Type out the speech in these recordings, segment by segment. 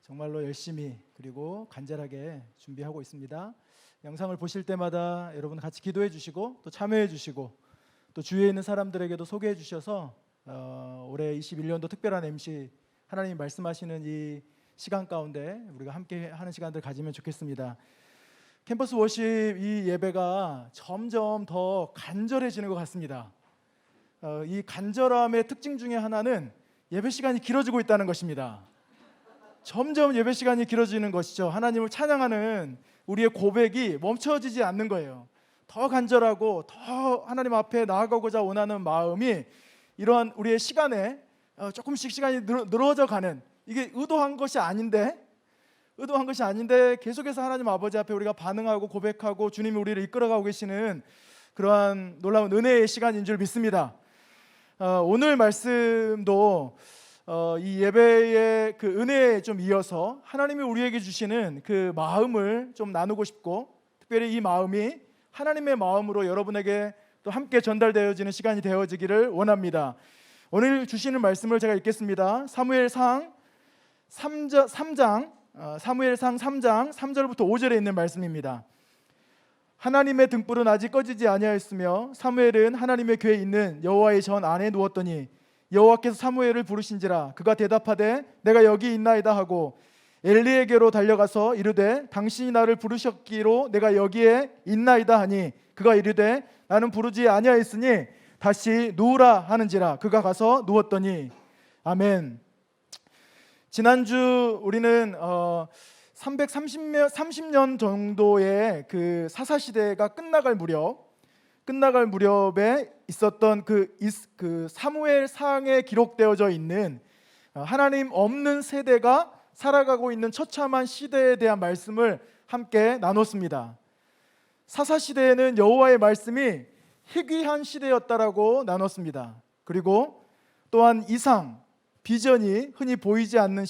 정말로 열심히 그리고 간절하게 준비하고 있습니다. 영상을 보실 때마다 여러분 같이 기도해 주시고 또 참여해 주시고 또 주위에 있는 사람들에게도 소개해 주셔서 올해 21년도 특별한 MC 하나님이 말씀하시는 이 시간 가운데 우리가 함께 하는 시간들 가지면 좋겠습니다. 캠퍼스 워십 이 예배가 점점 더 간절해지는 것 같습니다. 이 간절함의 특징 중에 하나는 예배 시간이 길어지고 있다는 것입니다. 점점 예배 시간이 길어지는 것이죠. 하나님을 찬양하는 우리의 고백이 멈춰지지 않는 거예요. 더 간절하고 더 하나님 앞에 나아가고자 원하는 마음이 이러한 우리의 시간에 조금씩 시간이 늘어져 가는, 이게 의도한 것이 아닌데 계속해서 하나님 아버지 앞에 우리가 반응하고 고백하고 주님이 우리를 이끌어가고 계시는 그러한 놀라운 은혜의 시간인 줄 믿습니다. 오늘 말씀도 이 예배의 그 은혜에 좀 이어서 하나님이 우리에게 주시는 그 마음을 좀 나누고 싶고, 특별히 이 마음이 하나님의 마음으로 여러분에게 또 함께 전달되어지는 시간이 되어지기를 원합니다. 오늘 주시는 말씀을 제가 읽겠습니다. 사무엘상 3장 3절부터 5절에 있는 말씀입니다. 하나님의 등불은 아직 꺼지지 아니하였으며 사무엘은 하나님의 궤에 있는 여호와의 전 안에 누웠더니 여호와께서 사무엘을 부르신지라 그가 대답하되 내가 여기 있나이다 하고 엘리에게로 달려가서 이르되 당신이 나를 부르셨기로 내가 여기에 있나이다 하니 그가 이르되 나는 부르지 아니하였으니 다시 누우라 하는지라 그가 가서 누웠더니. 아멘. 지난주 우리는 330년 정도의 그 사사시대가 끝나갈 무렵에 있었던 그 사무엘상에 기록되어져 있는 하나님 없는 세대가 살아가고 있는 처참한 시대에 대한 말씀을 함께 나눴습니다. 사사시대에는 여호와의 말씀이 희귀한 시대였다라고 나눴습니다. 그리고 또한 이상, 비전이 흔히 보이지 않는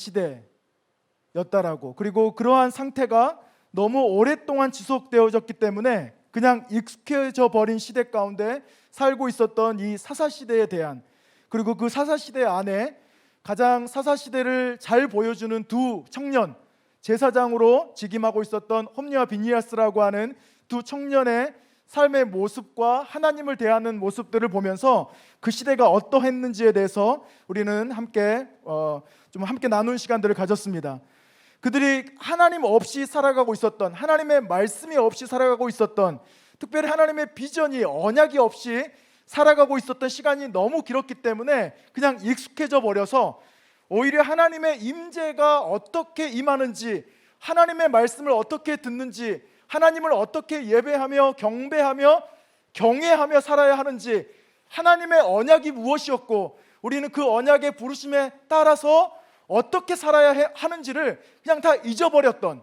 시대였다라고, 그리고 그러한 상태가 너무 오랫동안 지속되어졌기 때문에 그냥 익숙해져 버린 시대 가운데 살고 있었던 이 사사시대에 대한, 그리고 그 사사시대 안에 가장 사사시대를 잘 보여주는 두 청년, 제사장으로 직임하고 있었던 홈리와 비니아스라고 하는 두 청년의 삶의 모습과 하나님을 대하는 모습들을 보면서 그 시대가 어떠했는지에 대해서 우리는 함께 나눈 시간들을 가졌습니다. 그들이 하나님 없이 살아가고 있었던, 하나님의 말씀이 없이 살아가고 있었던, 특별히 하나님의 비전이, 언약이 없이 살아가고 있었던 시간이 너무 길었기 때문에 그냥 익숙해져 버려서 오히려 하나님의 임재가 어떻게 임하는지, 하나님의 말씀을 어떻게 듣는지, 하나님을 어떻게 예배하며 경배하며 경외하며 살아야 하는지, 하나님의 언약이 무엇이었고 우리는 그 언약의 부르심에 따라서 어떻게 살아야 하는지를 그냥 다 잊어버렸던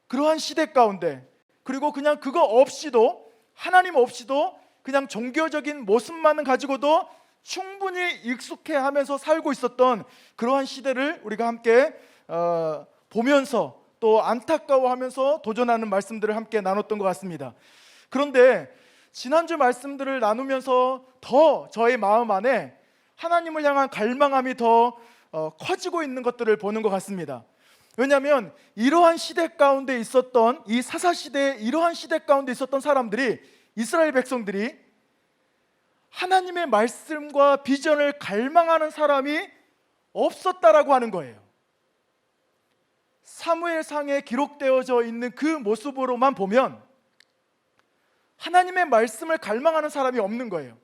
그러한 시대 가운데, 그리고 그냥 그거 없이도, 하나님 없이도 그냥 종교적인 모습만을 가지고도 충분히 익숙해하면서 살고 있었던 그러한 시대를 우리가 함께 보면서 또 안타까워하면서 도전하는 말씀들을 함께 나눴던 것 같습니다. 그런데 지난주 말씀들을 나누면서 더 저의 마음 안에 하나님을 향한 갈망함이 더 커지고 있는 것들을 보는 것 같습니다. 왜냐하면 이러한 시대 가운데 있었던, 이 사사시대의 이러한 시대 가운데 있었던 사람들이, 이스라엘 백성들이 하나님의 말씀과 비전을 갈망하는 사람이 없었다라고 하는 거예요. 사무엘상에 기록되어져 있는 그 모습으로만 보면 하나님의 말씀을 갈망하는 사람이 없는 거예요.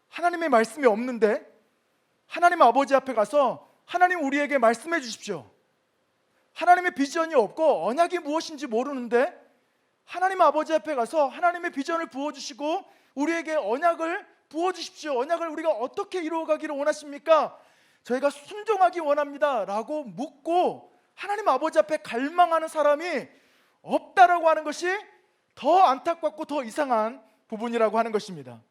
하나님의 말씀이 없는데 하나님 아버지 앞에 가서 하나님 우리에게 말씀해 주십시오. 하나님의 비전이 없고 언약이 무엇인지 모르는데 하나님 아버지 앞에 가서 하나님의 비전을 부어주시고 우리에게 언약을 부어주십시오. 언약을 우리가 어떻게 이루어가기를 원하십니까? 저희가 순종하기 원합니다 라고 묻고 하나님 아버지 앞에 갈망하는 사람이 없다라고 하는 것이 더 안타깝고 더 이상한 부분이라고 하는 것입니다.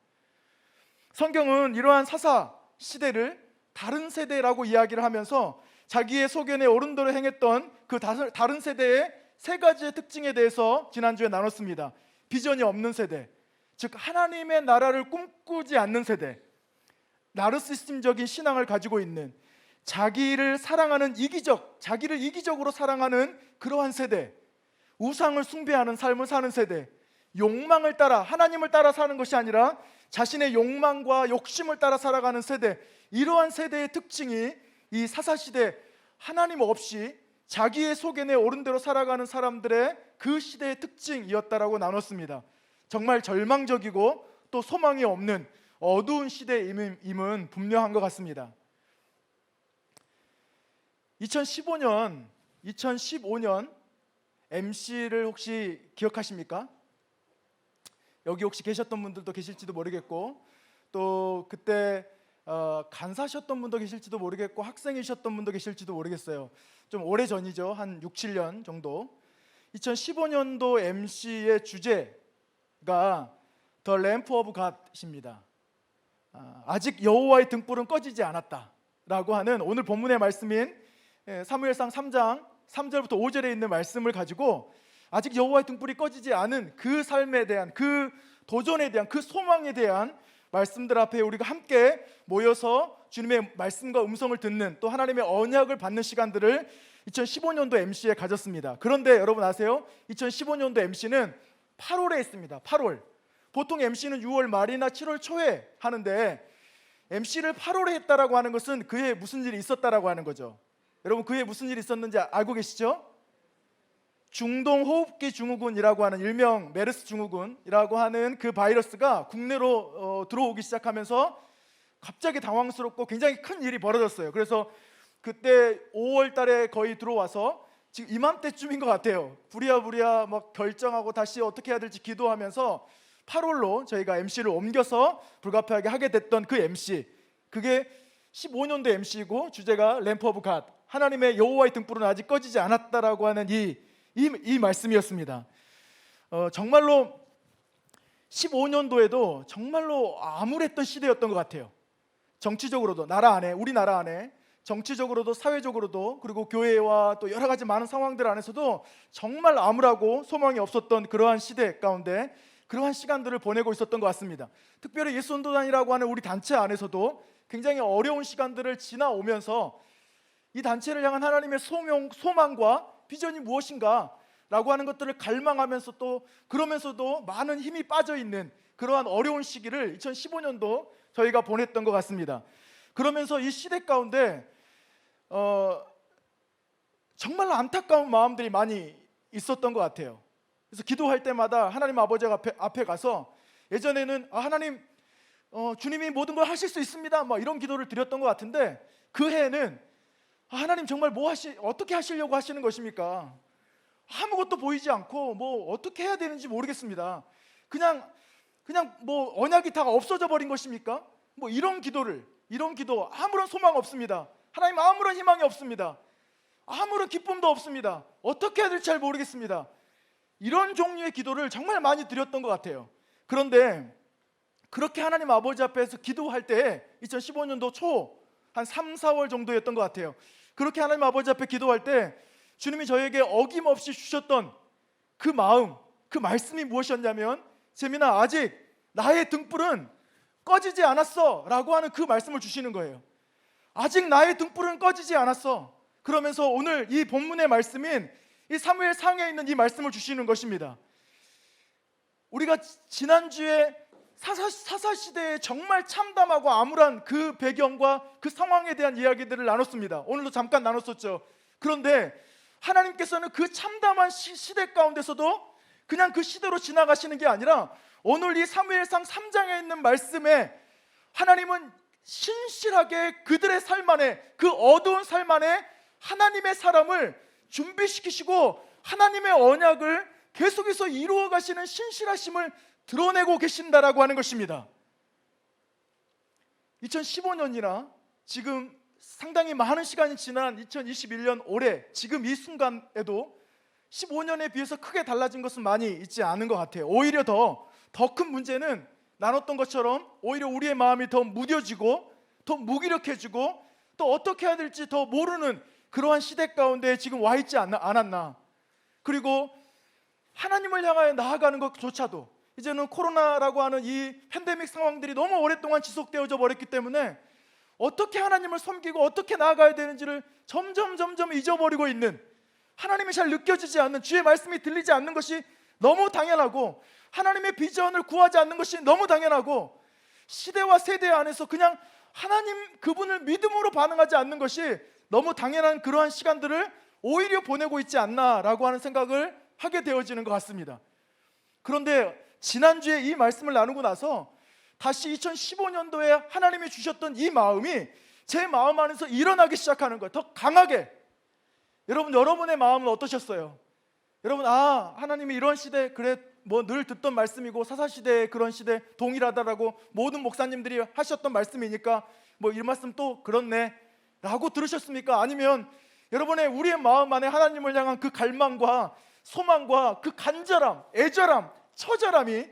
성경은 이러한 사사 시대를 다른 세대라고 이야기를 하면서 자기의 소견에 옳은 대로 행했던 그 다른 세대의 세 가지의 특징에 대해서 지난주에 나눴습니다. 비전이 없는 세대, 즉 하나님의 나라를 꿈꾸지 않는 세대, 나르시즘적인 신앙을 가지고 있는, 자기를 사랑하는 자기를 이기적으로 사랑하는 그러한 세대, 우상을 숭배하는 삶을 사는 세대, 욕망을 따라, 하나님을 따라 사는 것이 아니라 자신의 욕망과 욕심을 따라 살아가는 세대, 이러한 세대의 특징이 이 사사시대, 하나님 없이 자기의 속에 옳은 대로 살아가는 사람들의 그 시대의 특징이었다라고 나눴습니다. 정말 절망적이고 또 소망이 없는 어두운 시대임은 분명한 것 같습니다. 2015년 MC를 혹시 기억하십니까? 여기 혹시 계셨던 분들도 계실지도 모르겠고, 또 그때 간사셨던 분도 계실지도 모르겠고, 학생이셨던 분도 계실지도 모르겠어요. 좀 오래전이죠. 한 6, 7년 정도. 2015년도 MC의 주제가 The Lamp of God입니다. 아직 여호와의 등불은 꺼지지 않았다라고 하는 오늘 본문의 말씀인 사무엘상 3장 3절부터 5절에 있는 말씀을 가지고 아직 여호와의 등불이 꺼지지 않은 그 삶에 대한, 그 도전에 대한, 그 소망에 대한 말씀들 앞에 우리가 함께 모여서 주님의 말씀과 음성을 듣는, 또 하나님의 언약을 받는 시간들을 2015년도 MC에 가졌습니다. 그런데 여러분 아세요? 2015년도 MC는 8월에 했습니다. 8월. 보통 MC는 6월 말이나 7월 초에 하는데 MC를 8월에 했다라고 하는 것은 그해 무슨 일이 있었다라고 하는 거죠. 여러분 그해 무슨 일이 있었는지 알고 계시죠? 중동 호흡기 증후군이라고 하는, 일명 메르스 증후군이라고 하는 그 바이러스가 국내로 들어오기 시작하면서 갑자기 당황스럽고 굉장히 큰 일이 벌어졌어요. 그래서 그때 5월 달에 거의 들어와서 지금 이맘때쯤인 것 같아요. 부랴부랴 막 결정하고 다시 어떻게 해야 될지 기도하면서 8월로 저희가 MC를 옮겨서 불가피하게 하게 됐던 그 MC, 그게 15년도 MC이고 주제가 램프 오브 갓, 하나님의 여호와의 등불은 아직 꺼지지 않았다라고 하는 이 말씀이었습니다. 정말로 15년도에도 정말로 암울했던 시대였던 것 같아요. 정치적으로도, 우리나라 안에 정치적으로도 사회적으로도, 그리고 교회와 또 여러 가지 많은 상황들 안에서도 정말 암울하고 소망이 없었던 그러한 시대 가운데 그러한 시간들을 보내고 있었던 것 같습니다. 특별히 예수전도단이라고 하는 우리 단체 안에서도 굉장히 어려운 시간들을 지나오면서 이 단체를 향한 하나님의 소망과 비전이 무엇인가 라고 하는 것들을 갈망하면서, 또 그러면서도 많은 힘이 빠져있는 그러한 어려운 시기를 2015년도 저희가 보냈던 것 같습니다. 그러면서 이 시대 가운데 정말 안타까운 마음들이 많이 있었던 것 같아요. 그래서 기도할 때마다 하나님 아버지 앞에 가서, 예전에는 하나님 주님이 모든 걸 하실 수 있습니다 막 이런 기도를 드렸던 것 같은데, 그 해에는 하나님 정말 어떻게 하시려고 하시는 것입니까? 아무것도 보이지 않고 뭐 어떻게 해야 되는지 모르겠습니다. 그냥 뭐 언약이 다 없어져 버린 것입니까? 뭐 이런 기도 아무런 소망 없습니다. 하나님 아무런 희망이 없습니다. 아무런 기쁨도 없습니다. 어떻게 해야 될지 잘 모르겠습니다. 이런 종류의 기도를 정말 많이 드렸던 것 같아요. 그런데 그렇게 하나님 아버지 앞에서 기도할 때 2015년도 초 한 3, 4월 정도였던 것 같아요. 그렇게 하나님 아버지 앞에 기도할 때 주님이 저에게 어김없이 주셨던 그 마음, 그 말씀이 무엇이었냐면, 재민아 아직 나의 등불은 꺼지지 않았어 라고 하는 그 말씀을 주시는 거예요. 아직 나의 등불은 꺼지지 않았어. 그러면서 오늘 이 본문의 말씀인 이 사무엘상에 있는 이 말씀을 주시는 것입니다. 우리가 지난주에 사사시대의 정말 참담하고 암울한 그 배경과 그 상황에 대한 이야기들을 나눴습니다. 오늘도 잠깐 나눴었죠. 그런데 하나님께서는 그 참담한 시대 가운데서도 그냥 그 시대로 지나가시는 게 아니라 오늘 이 사무엘상 3장에 있는 말씀에 하나님은 신실하게 그들의 삶 안에, 그 어두운 삶 안에 하나님의 사람을 준비시키시고 하나님의 언약을 계속해서 이루어 가시는 신실하심을 드러내고 계신다라고 하는 것입니다. 2015년이나 지금 상당히 많은 시간이 지난 2021년 올해 지금 이 순간에도 15년에 비해서 크게 달라진 것은 많이 있지 않은 것 같아요. 오히려 더 큰 문제는 나눴던 것처럼 오히려 우리의 마음이 더 무뎌지고 더 무기력해지고 또 어떻게 해야 될지 더 모르는 그러한 시대 가운데 지금 와 있지 않았나. 그리고 하나님을 향하여 나아가는 것조차도 이제는 코로나라고 하는 이 팬데믹 상황들이 너무 오랫동안 지속되어져 버렸기 때문에 어떻게 하나님을 섬기고 어떻게 나아가야 되는지를 점점 잊어버리고 있는, 하나님이 잘 느껴지지 않는, 주의 말씀이 들리지 않는 것이 너무 당연하고, 하나님의 비전을 구하지 않는 것이 너무 당연하고, 시대와 세대 안에서 그냥 하나님 그분을 믿음으로 반응하지 않는 것이 너무 당연한 그러한 시간들을 오히려 보내고 있지 않나라고 하는 생각을 하게 되어지는 것 같습니다. 그런데 지난주에 이 말씀을 나누고 나서 다시 2015년도에 하나님이 주셨던 이 마음이 제 마음 안에서 일어나기 시작하는 거예요. 더 강하게. 여러분의 마음은 어떠셨어요? 여러분, 하나님이 이런 시대, 그래 뭐 늘 듣던 말씀이고 사사시대의 그런 시대 동일하다라고 모든 목사님들이 하셨던 말씀이니까 뭐 이 말씀 또 그렇네 라고 들으셨습니까? 아니면 여러분의 우리의 마음 안에 하나님을 향한 그 갈망과 소망과 그 간절함, 애절함, 처절함이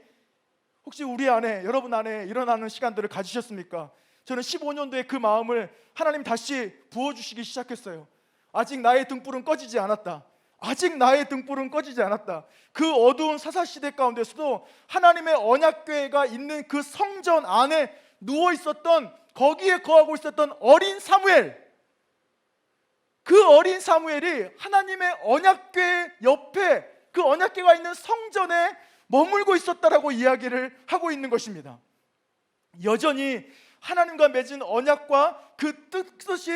혹시 우리 안에, 여러분 안에 일어나는 시간들을 가지셨습니까? 저는 15년도에 그 마음을 하나님 다시 부어주시기 시작했어요. 아직 나의 등불은 꺼지지 않았다. 아직 나의 등불은 꺼지지 않았다. 그 어두운 사사시대 가운데서도 하나님의 언약궤가 있는 그 성전 안에 누워있었던, 거기에 거하고 있었던 어린 사무엘, 그 어린 사무엘이 하나님의 언약궤 옆에 그 언약궤가 있는 성전에 머물고 있었다라고 이야기를 하고 있는 것입니다. 여전히 하나님과 맺은 언약과 그 뜻이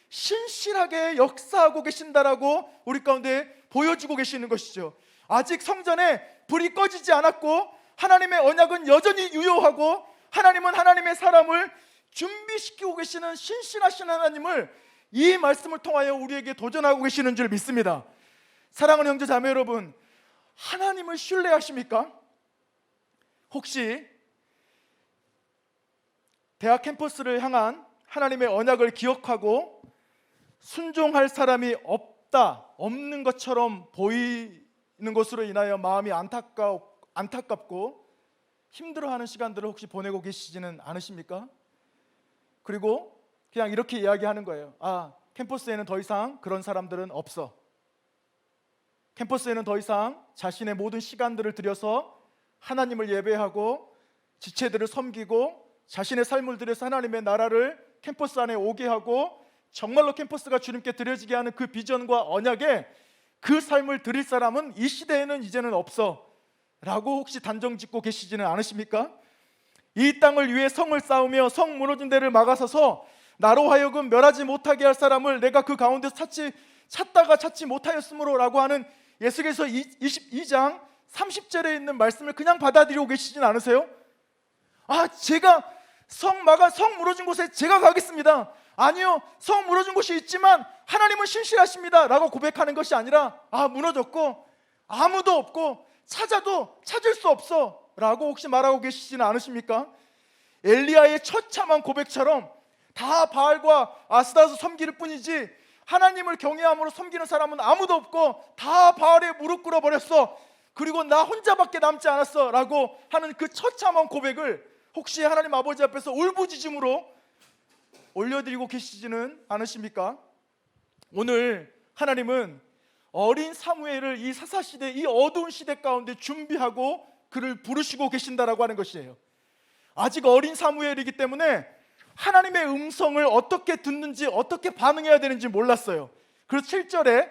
신실하게 역사하고 계신다라고 우리 가운데 보여주고 계시는 것이죠. 아직 성전에 불이 꺼지지 않았고 하나님의 언약은 여전히 유효하고, 하나님은 하나님의 사람을 준비시키고 계시는 신실하신 하나님을 이 말씀을 통하여 우리에게 도전하고 계시는 줄 믿습니다. 사랑하는 형제 자매 여러분, 하나님을 신뢰하십니까? 혹시 대학 캠퍼스를 향한 하나님의 언약을 기억하고 순종할 사람이 없는 것처럼 보이는 것으로 인하여 마음이 안타깝고 힘들어하는 시간들을 혹시 보내고 계시지는 않으십니까? 그리고 그냥 이렇게 이야기하는 거예요. 캠퍼스에는 더 이상 그런 사람들은 없어. 캠퍼스에는 더 이상 자신의 모든 시간들을 들여서 하나님을 예배하고 지체들을 섬기고 자신의 삶을 들여서 하나님의 나라를 캠퍼스 안에 오게 하고 정말로 캠퍼스가 주님께 드려지게 하는 그 비전과 언약에 그 삶을 드릴 사람은 이 시대에는 이제는 없어 라고 혹시 단정짓고 계시지는 않으십니까? 이 땅을 위해 성을 쌓으며 성 무너진 데를 막아서서 나로 하여금 멸하지 못하게 할 사람을 내가 그 가운데서 찾다가 찾지 못하였으므로 라고 하는 예수께서 22장 30절에 있는 말씀을 그냥 받아들이고 계시진 않으세요? 제가 성 무너진 곳에 제가 가겠습니다. 아니요, 성 무너진 곳이 있지만 하나님은 신실하십니다 라고 고백하는 것이 아니라 무너졌고 아무도 없고 찾아도 찾을 수 없어 라고 혹시 말하고 계시지는 않으십니까? 엘리야의 처참한 고백처럼 다 바알과 아스타스 섬기를 뿐이지 하나님을 경외함으로 섬기는 사람은 아무도 없고 다 바알에 무릎 꿇어 버렸어, 그리고 나 혼자밖에 남지 않았어 라고 하는 그 처참한 고백을 혹시 하나님 아버지 앞에서 울부짖음으로 올려드리고 계시지는 않으십니까? 오늘 하나님은 어린 사무엘을 이 사사시대, 이 어두운 시대 가운데 준비하고 그를 부르시고 계신다라고 하는 것이에요. 아직 어린 사무엘이기 때문에 하나님의 음성을 어떻게 듣는지, 어떻게 반응해야 되는지 몰랐어요. 그래서 7절에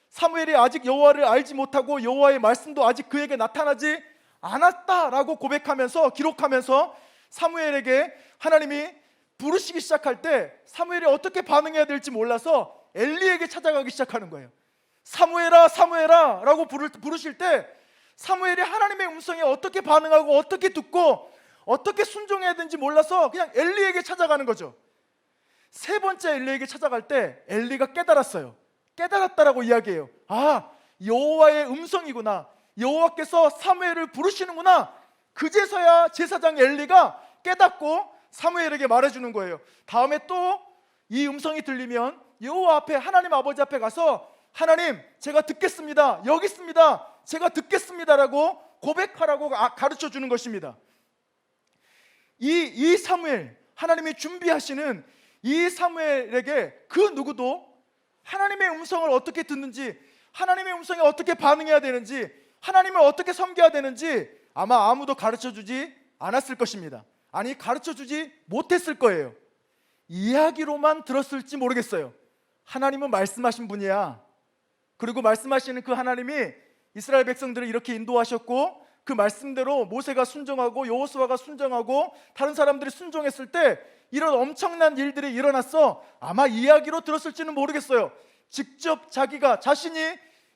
사무엘이 아직 여호와를 알지 못하고 여호와의 말씀도 아직 그에게 나타나지 않았다라고 고백하면서, 기록하면서 사무엘에게 하나님이 부르시기 시작할 때 사무엘이 어떻게 반응해야 될지 몰라서 엘리에게 찾아가기 시작하는 거예요. 사무엘아 사무엘아 라고 부르실 때 사무엘이 하나님의 음성에 어떻게 반응하고 어떻게 듣고 어떻게 순종해야 되는지 몰라서 그냥 엘리에게 찾아가는 거죠. 세 번째 엘리에게 찾아갈 때 엘리가 깨달았어요. 깨달았다라고 이야기해요. 여호와의 음성이구나, 여호와께서 사무엘을 부르시는구나. 그제서야 제사장 엘리가 깨닫고 사무엘에게 말해주는 거예요. 다음에 또 이 음성이 들리면 여호와 앞에, 하나님 아버지 앞에 가서 하나님 제가 듣겠습니다, 여기 있습니다, 제가 듣겠습니다라고 고백하라고 가르쳐 주는 것입니다. 이 사무엘, 하나님이 준비하시는 이 사무엘에게 그 누구도 하나님의 음성을 어떻게 듣는지, 하나님의 음성에 어떻게 반응해야 되는지, 하나님을 어떻게 섬겨야 되는지 아마 아무도 가르쳐 주지 않았을 것입니다. 아니, 가르쳐 주지 못했을 거예요. 이야기로만 들었을지 모르겠어요. 하나님은 말씀하신 분이야. 그리고 말씀하시는 그 하나님이 이스라엘 백성들을 이렇게 인도하셨고, 그 말씀대로 모세가 순종하고 여호수아가 순종하고 다른 사람들이 순종했을 때 이런 엄청난 일들이 일어났어. 아마 이야기로 들었을지는 모르겠어요. 직접 자기가 자신이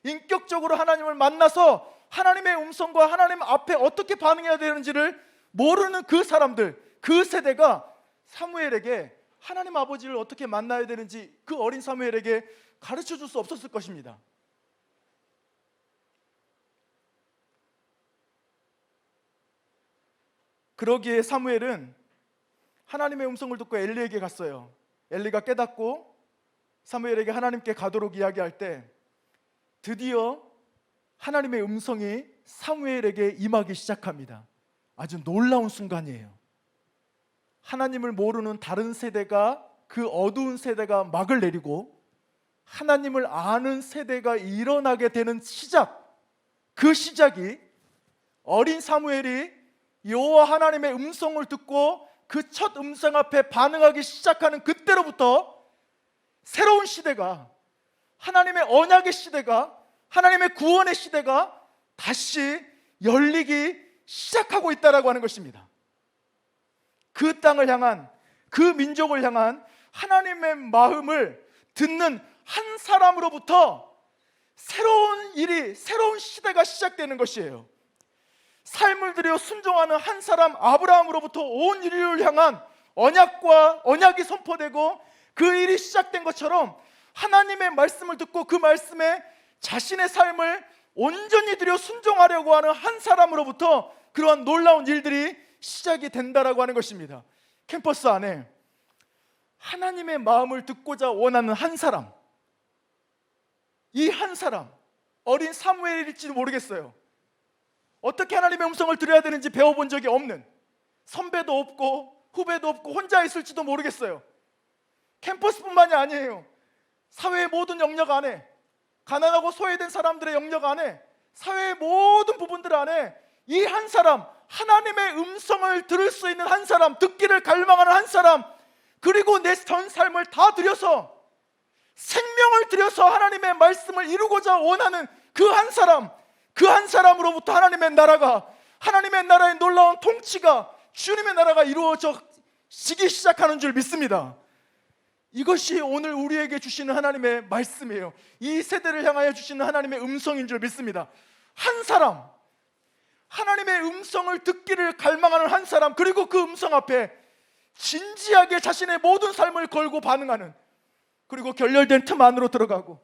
인격적으로 하나님을 만나서 하나님의 음성과 하나님 앞에 어떻게 반응해야 되는지를 모르는 그 사람들, 그 세대가 사무엘에게 하나님 아버지를 어떻게 만나야 되는지 그 어린 사무엘에게 가르쳐 줄 수 없었을 것입니다. 그러기에 사무엘은 하나님의 음성을 듣고 엘리에게 갔어요. 엘리가 깨닫고 사무엘에게 하나님께 가도록 이야기할 때 드디어 하나님의 음성이 사무엘에게 임하기 시작합니다. 아주 놀라운 순간이에요. 하나님을 모르는 다른 세대가, 그 어두운 세대가 막을 내리고 하나님을 아는 세대가 일어나게 되는 시작, 그 시작이 어린 사무엘이 여호와 하나님의 음성을 듣고 그 첫 음성 앞에 반응하기 시작하는 그때로부터 새로운 시대가, 하나님의 언약의 시대가, 하나님의 구원의 시대가 다시 열리기 시작하고 있다라고 하는 것입니다. 그 땅을 향한, 그 민족을 향한 하나님의 마음을 듣는 한 사람으로부터 새로운 일이, 새로운 시대가 시작되는 것이에요. 삶을 들여 순종하는 한 사람 아브라함으로부터 온 인류를 향한 언약이 선포되고 그 일이 시작된 것처럼 하나님의 말씀을 듣고 그 말씀에 자신의 삶을 온전히 들여 순종하려고 하는 한 사람으로부터 그러한 놀라운 일들이 시작이 된다라고 하는 것입니다. 캠퍼스 안에 하나님의 마음을 듣고자 원하는 한 사람, 이 한 사람, 어린 사무엘일지도 모르겠어요. 어떻게 하나님의 음성을 들어야 되는지 배워본 적이 없는, 선배도 없고 후배도 없고 혼자 있을지도 모르겠어요. 캠퍼스뿐만이 아니에요. 사회의 모든 영역 안에, 가난하고 소외된 사람들의 영역 안에, 사회의 모든 부분들 안에 이 한 사람, 하나님의 음성을 들을 수 있는 한 사람, 듣기를 갈망하는 한 사람, 그리고 내 전 삶을 다 들여서, 생명을 들여서 하나님의 말씀을 이루고자 원하는 그 한 사람, 그 한 사람으로부터 하나님의 나라가, 하나님의 나라의 놀라운 통치가, 주님의 나라가 이루어지기 시작하는 줄 믿습니다. 이것이 오늘 우리에게 주시는 하나님의 말씀이에요. 이 세대를 향하여 주시는 하나님의 음성인 줄 믿습니다. 한 사람, 하나님의 음성을 듣기를 갈망하는 한 사람, 그리고 그 음성 앞에 진지하게 자신의 모든 삶을 걸고 반응하는, 그리고 결렬된 틈 안으로 들어가고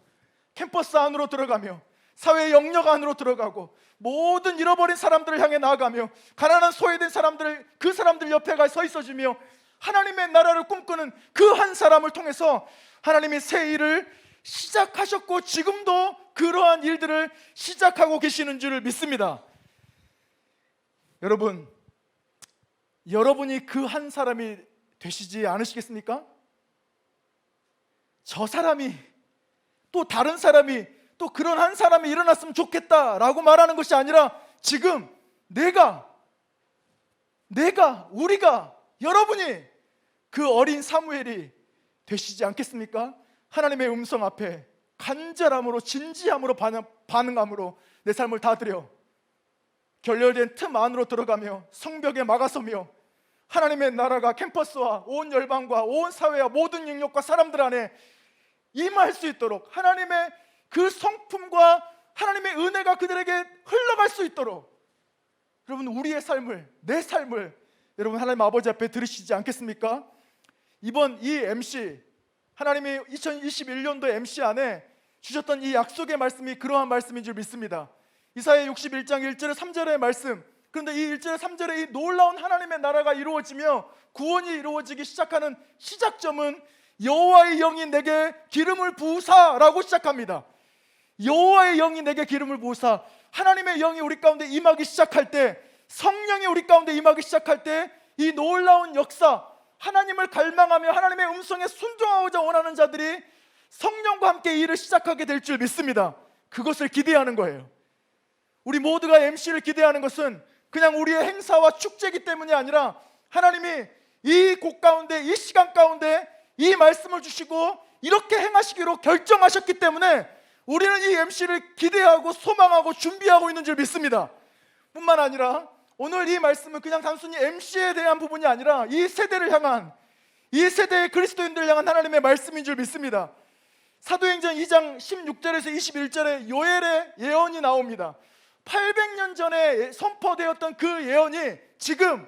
캠퍼스 안으로 들어가며 사회의 영역 안으로 들어가고 모든 잃어버린 사람들을 향해 나아가며 가난한 소외된 사람들, 그 사람들 옆에 가 서 있어주며 하나님의 나라를 꿈꾸는 그 한 사람을 통해서 하나님이 새 일을 시작하셨고 지금도 그러한 일들을 시작하고 계시는 줄 믿습니다. 여러분, 여러분이 그 한 사람이 되시지 않으시겠습니까? 저 사람이, 또 다른 사람이, 또 그런 한 사람이 일어났으면 좋겠다라고 말하는 것이 아니라 지금 우리가, 여러분이 그 어린 사무엘이 되시지 않겠습니까? 하나님의 음성 앞에 간절함으로, 진지함으로 반응함으로 내 삶을 다 드려 결렬된 틈 안으로 들어가며 성벽에 막아서며 하나님의 나라가 캠퍼스와 온 열방과 온 사회와 모든 영역과 사람들 안에 임할 수 있도록, 하나님의 그 성품과 하나님의 은혜가 그들에게 흘러갈 수 있도록, 여러분 우리의 삶을, 내 삶을 여러분 하나님 아버지 앞에 들으시지 않겠습니까? 이번 이 MC, 하나님이 2021년도 MC 안에 주셨던 이 약속의 말씀이 그러한 말씀인 줄 믿습니다. 이사야 61장 1절에 3절의 말씀, 그런데 이 1절에 3절에 이 놀라운 하나님의 나라가 이루어지며 구원이 이루어지기 시작하는 시작점은 여호와의 영이 내게 기름을 부으사라고 시작합니다. 여호와의 영이 내게 기름을 부으사, 하나님의 영이 우리 가운데 임하기 시작할 때, 성령이 우리 가운데 임하기 시작할 때 이 놀라운 역사, 하나님을 갈망하며 하나님의 음성에 순종하고자 원하는 자들이 성령과 함께 일을 시작하게 될 줄 믿습니다. 그것을 기대하는 거예요. 우리 모두가 MC를 기대하는 것은 그냥 우리의 행사와 축제이기 때문이 아니라 하나님이 이 곳 가운데, 이 시간 가운데 이 말씀을 주시고 이렇게 행하시기로 결정하셨기 때문에 우리는 이 MC를 기대하고 소망하고 준비하고 있는 줄 믿습니다. 뿐만 아니라 오늘 이 말씀은 그냥 단순히 MC에 대한 부분이 아니라 이 세대를 향한, 이 세대의 그리스도인들을 향한 하나님의 말씀인 줄 믿습니다. 사도행전 2장 16절에서 21절에 요엘의 예언이 나옵니다. 800년 전에 선포되었던 그 예언이 지금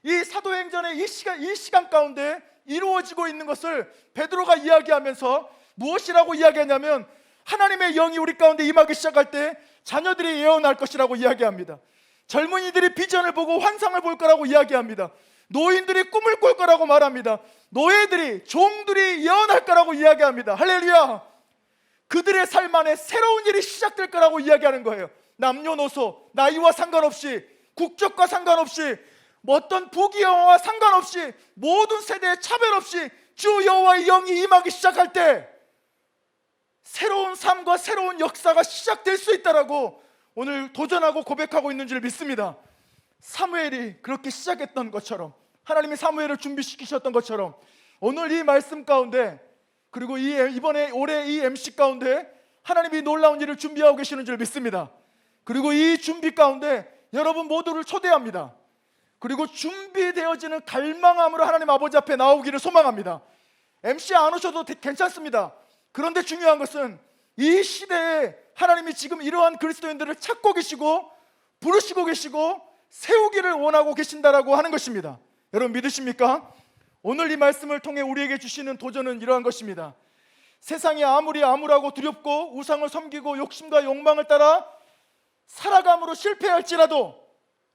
이 사도행전의 이 시간 가운데 이루어지고 있는 것을 베드로가 이야기하면서 무엇이라고 이야기하냐면 하나님의 영이 우리 가운데 임하기 시작할 때 자녀들이 예언할 것이라고 이야기합니다. 젊은이들이 비전을 보고 환상을 볼 거라고 이야기합니다. 노인들이 꿈을 꿀 거라고 말합니다. 노예들이, 종들이 예언할 거라고 이야기합니다. 할렐루야! 그들의 삶 안에 새로운 일이 시작될 거라고 이야기하는 거예요. 남녀노소, 나이와 상관없이, 국적과 상관없이, 어떤 부귀영화와 상관없이, 모든 세대에 차별 없이 주 여호와의 영이 임하기 시작할 때 새로운 삶과 새로운 역사가 시작될 수 있다라고 오늘 도전하고 고백하고 있는 줄 믿습니다. 사무엘이 그렇게 시작했던 것처럼, 하나님이 사무엘을 준비시키셨던 것처럼 오늘 이 말씀 가운데, 그리고 이번에 올해 이 MC 가운데 하나님이 놀라운 일을 준비하고 계시는 줄 믿습니다. 그리고 이 준비 가운데 여러분 모두를 초대합니다. 그리고 준비되어지는 갈망함으로 하나님 아버지 앞에 나오기를 소망합니다. MC 안 오셔도 괜찮습니다. 그런데 중요한 것은 이 시대에 하나님이 지금 이러한 그리스도인들을 찾고 계시고 부르시고 계시고 세우기를 원하고 계신다라고 하는 것입니다. 여러분 믿으십니까? 오늘 이 말씀을 통해 우리에게 주시는 도전은 이러한 것입니다. 세상이 아무리 암울하고 두렵고 우상을 섬기고 욕심과 욕망을 따라 살아감으로 실패할지라도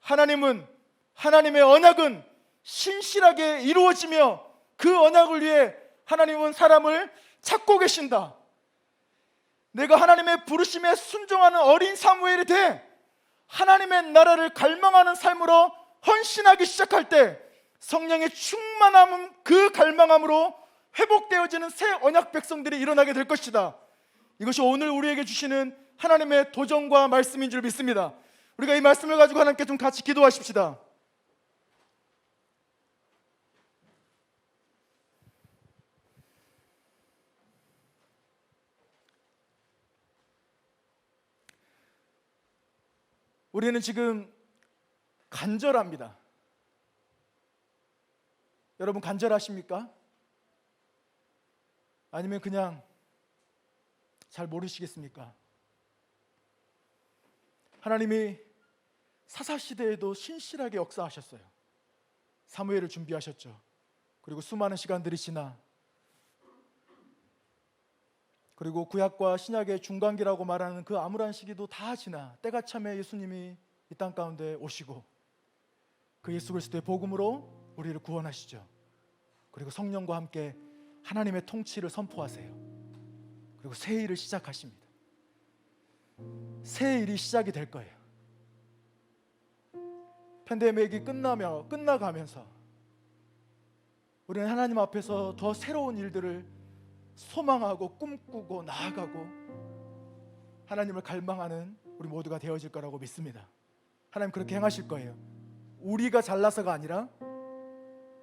하나님의 언약은 신실하게 이루어지며 그 언약을 위해 하나님은 사람을 찾고 계신다. 내가 하나님의 부르심에 순종하는 어린 사무엘이 돼 하나님의 나라를 갈망하는 삶으로 헌신하기 시작할 때 성령의 충만함은 그 갈망함으로 회복되어지는 새 언약 백성들이 일어나게 될 것이다. 이것이 오늘 우리에게 주시는 하나님의 도전과 말씀인 줄 믿습니다. 우리가 이 말씀을 가지고 하나님께 좀 같이 기도하십시다. 우리는 지금 간절합니다. 여러분 간절하십니까? 아니면 그냥 잘 모르시겠습니까? 하나님이 사사시대에도 신실하게 역사하셨어요. 사무엘을 준비하셨죠. 그리고 수많은 시간들이 지나, 그리고 구약과 신약의 중간기라고 말하는 그 암울한 시기도 다 지나 때가 참에 예수님이 이 땅 가운데 오시고 그 예수 그리스도의 복음으로 우리를 구원하시죠. 그리고 성령과 함께 하나님의 통치를 선포하세요. 그리고 새 일을 시작하십니다. 새 일이 시작이 될 거예요. 팬데믹이 끝나가면서 우리는 하나님 앞에서 더 새로운 일들을 소망하고 꿈꾸고 나아가고 하나님을 갈망하는 우리 모두가 되어질 거라고 믿습니다. 하나님 그렇게 행하실 거예요. 우리가 잘나서가 아니라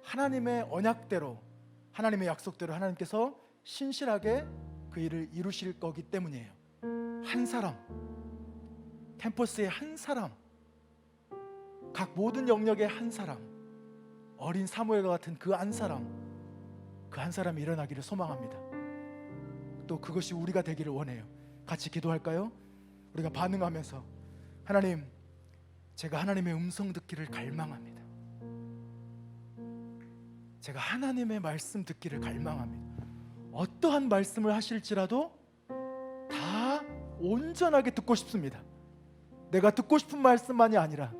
하나님의 언약대로, 하나님의 약속대로 하나님께서 신실하게 그 일을 이루실 거기 때문이에요. 한 사람, 캠퍼스의 한 사람, 각 모든 영역의 한 사람, 어린 사무엘과 같은 그 한 사람이 일어나기를 소망합니다. 또 그것이 우리가 되기를 원해요. 같이 기도할까요? 우리가 반응하면서 하나님, 제가 하나님의 음성 듣기를 갈망합니다. 제가 하나님의 말씀 듣기를 갈망합니다. 어떠한 말씀을 하실지라도 다 온전하게 듣고 싶습니다. 내가 듣고 싶은 말씀만이 아니라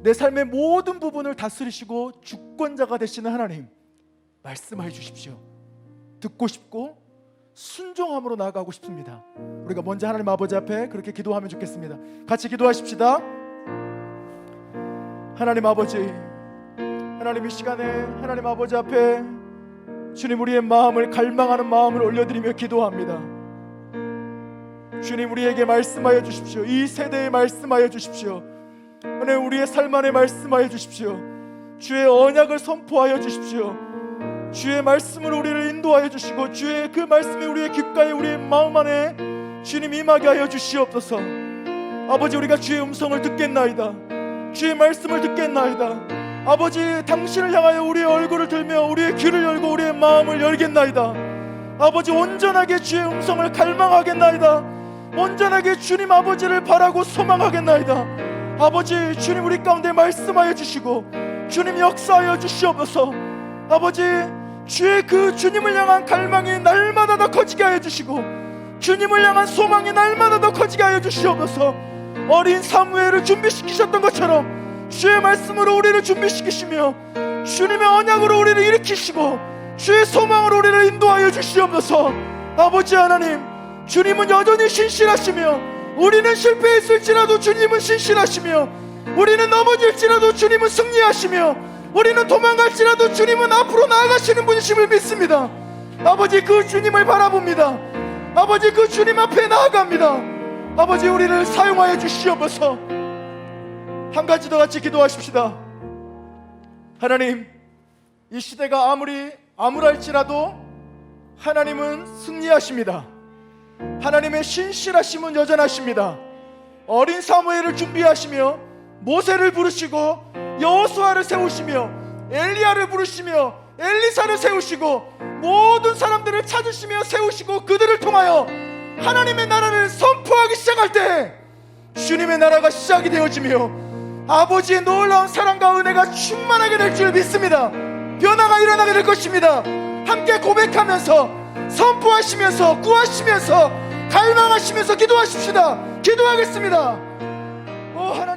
내 삶의 모든 부분을 다스리시고 주권자가 되시는 하나님, 말씀해 주십시오. 듣고 싶고 순종함으로 나아가고 싶습니다. 우리가 먼저 하나님 아버지 앞에 그렇게 기도하면 좋겠습니다. 같이 기도하십시다. 하나님 아버지, 하나님 이 시간에 하나님 아버지 앞에 주님 우리의 마음을 갈망하는 마음을 올려드리며 기도합니다. 주님 우리에게 말씀하여 주십시오. 이 세대에 말씀하여 주십시오. 하나님 우리의 삶 안에 말씀하여 주십시오. 주의 언약을 선포하여 주십시오. 주의 말씀으로 우리를 인도하여 주시고 주의 그 말씀이 우리의 귓가에 우리의 마음 안에 주님 임하게 하여 주시옵소서. 아버지, 우리가 주의 음성을 듣겠나이다. 주의 말씀을 듣겠나이다. 아버지, 당신을 향하여 우리의 얼굴을 들며 우리의 귀를 열고 우리의 마음을 열겠나이다. 아버지, 온전하게 주의 음성을 갈망하겠나이다. 온전하게 주님 아버지를 바라고 소망하겠나이다. 아버지, 주님 우리 가운데 말씀하여 주시고 주님 역사하여 주시옵소서. 아버지, 주의 그 주님을 향한 갈망이 날마다 더 커지게 하여 주시고 주님을 향한 소망이 날마다 더 커지게 하여 주시옵소서. 어린 사무엘을 준비시키셨던 것처럼 주의 말씀으로 우리를 준비시키시며 주님의 언약으로 우리를 일으키시고 주의 소망으로 우리를 인도하여 주시옵소서. 아버지 하나님, 주님은 여전히 신실하시며 우리는 실패했을지라도 주님은 신실하시며 우리는 넘어질지라도 주님은 승리하시며 우리는 도망갈지라도 주님은 앞으로 나아가시는 분이심을 믿습니다. 아버지, 그 주님을 바라봅니다. 아버지, 그 주님 앞에 나아갑니다. 아버지, 우리를 사용하여 주시옵소서. 한 가지 더 같이 기도하십시다. 하나님, 이 시대가 아무리 암울할지라도 하나님은 승리하십니다. 하나님의 신실하심은 여전하십니다. 어린 사무엘을 준비하시며 모세를 부르시고 여호수아를 세우시며 엘리야를 부르시며 엘리사를 세우시고 모든 사람들을 찾으시며 세우시고 그들을 통하여 하나님의 나라를 선포하기 시작할 때 주님의 나라가 시작이 되어지며 아버지의 놀라운 사랑과 은혜가 충만하게 될 줄 믿습니다. 변화가 일어나게 될 것입니다. 함께 고백하면서 선포하시면서 구하시면서 갈망하시면서 기도하십시다. 기도하겠습니다. 오 하나님,